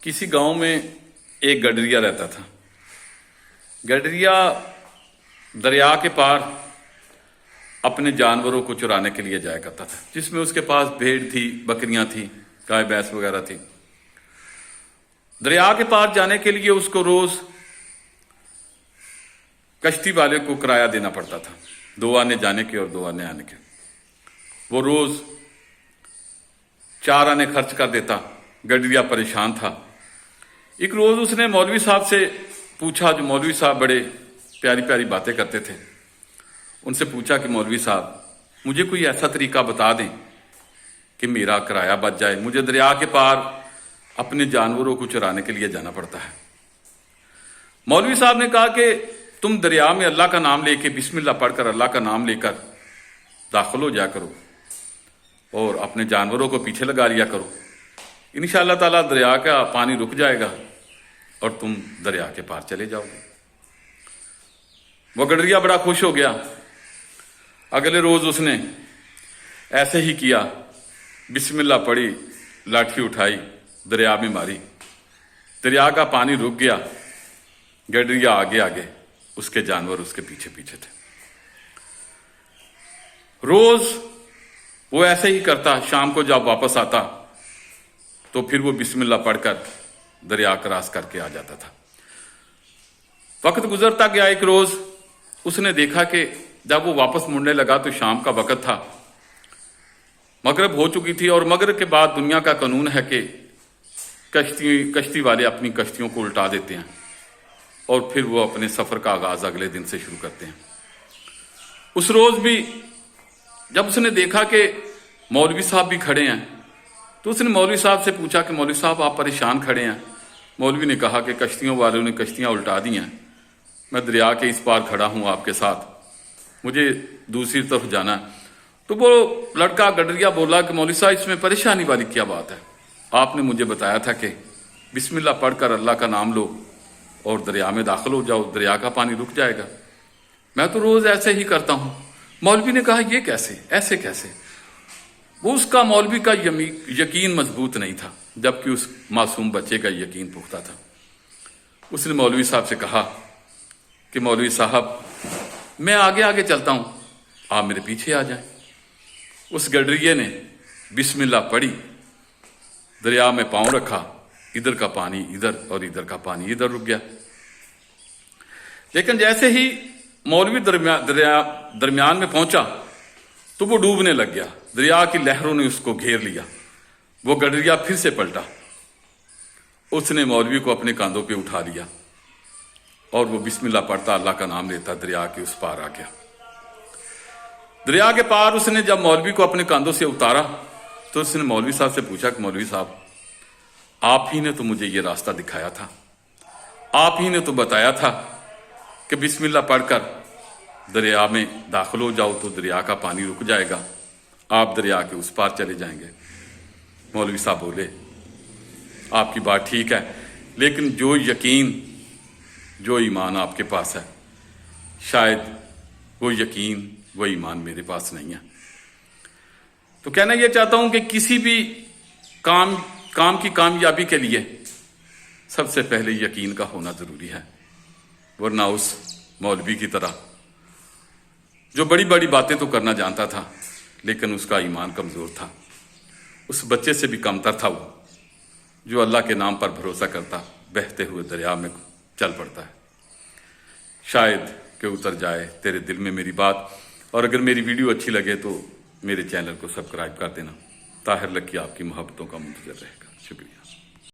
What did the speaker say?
किसी गांव में एक गडरिया रहता था। गडरिया दरिया के पार अपने जानवरों को चुराने के लिए जाया करता था, जिसमें उसके पास भेड़ थी, बकरियां थी, गाय भैंस वगैरह थी। दरिया के पार जाने के लिए उसको रोज कश्ती वाले को किराया देना पड़ता था, 2 आने जाने के और 2 आने आने के। वो रोज 4 आने खर्च कर देता। गडरिया परेशान था। एक रोज उसने मौलवी साहब से पूछा, जो मौलवी साहब बड़े प्यारी प्यारी बातें करते थे, उनसे पूछा कि मौलवी साहब, मुझे कोई ऐसा तरीका बता दें कि मेरा किराया बच जाए। मुझे दरिया के पार अपने जानवरों को चुराने के लिए जाना पड़ता है। मौलवी साहब ने कहा कि तुम दरिया में अल्लाह का नाम लेके, बिस्मिल्लाह पढ़कर, अल्लाह का नाम लेकर दाखिल हो जाया करो और अपने जानवरों को पीछे लगा लिया करो। इंशाअल्लाह ताला दरिया का पानी रुक जाएगा और तुम दरिया के पार चले जाओगे। वो गडरिया बड़ा खुश हो गया। अगले रोज उसने ऐसे ही किया, बिस्मिल्लाह पढ़ी, लाठी उठाई, दरिया में मारी। दरिया का पानी रुक गया। गडरिया आगे आगे, उसके जानवर उसके पीछे पीछे थे। रोज वो ऐसे ही करता। शाम को जब वापस आता तो फिर वो बिस्मिल्लाह पढ़कर दरिया क्रॉस करके आ जाता था। वक्त गुजरता गया। एक रोज उसने देखा कि जब वो वापस मुड़ने लगा तो शाम का वक्त था, मगरिब हो चुकी थी। और मगरिब के बाद दुनिया का कानून है कि कश्ती वाले अपनी कश्तियों को उल्टा देते हैं और फिर वो अपने सफर का आगाज अगले दिन से शुरू करते हैं। उस रोज भी जब उसने देखा कि मौलवी साहब भी खड़े हैं, तो उसने मौलवी साहब से पूछा कि मौलवी साहब, आप परेशान खड़े हैं। मौलवी ने कहा कि कश्तियों वालों ने कश्तियां उल्टा दी हैं, मैं दरिया के इस पार खड़ा हूं आपके साथ, मुझे दूसरी तरफ जाना है। तो वो लड़का गडरिया बोला कि मौलवी साहब, इसमें परेशानी वाली क्या बात है? आपने मुझे बताया था कि बिस्मिल्लाह पढ़कर अल्लाह का नाम लो और दरिया में दाखिल हो जाओ, दरिया का पानी रुक जाएगा। मैं तो रोज ऐसे ही करता हूं। मौलवी ने कहा, ये कैसे, ऐसे कैसे? वो उसका मौलवी का यकीन मजबूत नहीं था, जबकि उस मासूम बच्चे का यकीन पुख्ता था। उसने मौलवी साहब से कहा कि मौलवी साहब, मैं आगे आगे चलता हूं, आप मेरे पीछे आ जाएं। उस गडरिये ने बिस्मिल्लाह पढ़ी, दरिया में पांव रखा, इधर का पानी इधर और इधर का पानी इधर रुक गया। लेकिन जैसे ही मौलवी दरमियान में पहुंचा तो वो डूबने लग गया। दरिया की लहरों ने उसको घेर लिया। वो गडरिया फिर से पलटा। उसने मौलवी को अपने कांधों पे उठा लिया और वो बिस्मिल्लाह पढ़ता, अल्लाह का नाम लेता, दरिया के उस पार आ गया। दरिया के पार उसने जब मौलवी को अपने कांधों से उतारा तो उसने मौलवी साहब से पूछा कि मौलवी साहब, आप ही ने तो मुझे ये रास्ता दिखाया था, आप ही ने तो बताया था कि बिस्मिल्लाह पढ़कर दरिया में दाखिल हो जाओ तो दरिया का पानी रुक जाएगा, आप दरिया के उस पार चले जाएंगे। मौलवी साहब बोले, आपकी बात ठीक है, लेकिन जो यकीन, जो ईमान आपके पास है, शायद वो यकीन, वो ईमान मेरे पास नहीं है। तो कहना यह चाहता हूं कि किसी भी काम की कामयाबी के लिए सबसे पहले यकीन का होना जरूरी है। वरना उस मौलवी की तरह, जो बड़ी बड़ी बातें तो करना जानता था लेकिन उसका ईमान कमजोर था, उस बच्चे से भी कमतर था वो, जो अल्लाह के नाम पर भरोसा करता बहते हुए दरिया में चल पड़ता है। शायद कि उतर जाए तेरे दिल में मेरी बात। और अगर मेरी वीडियो अच्छी लगे तो मेरे चैनल को सब्सक्राइब कर देना। ताहिर लकी आपकी मोहब्बतों का मुंतज़िर रहेगा। शुक्रिया।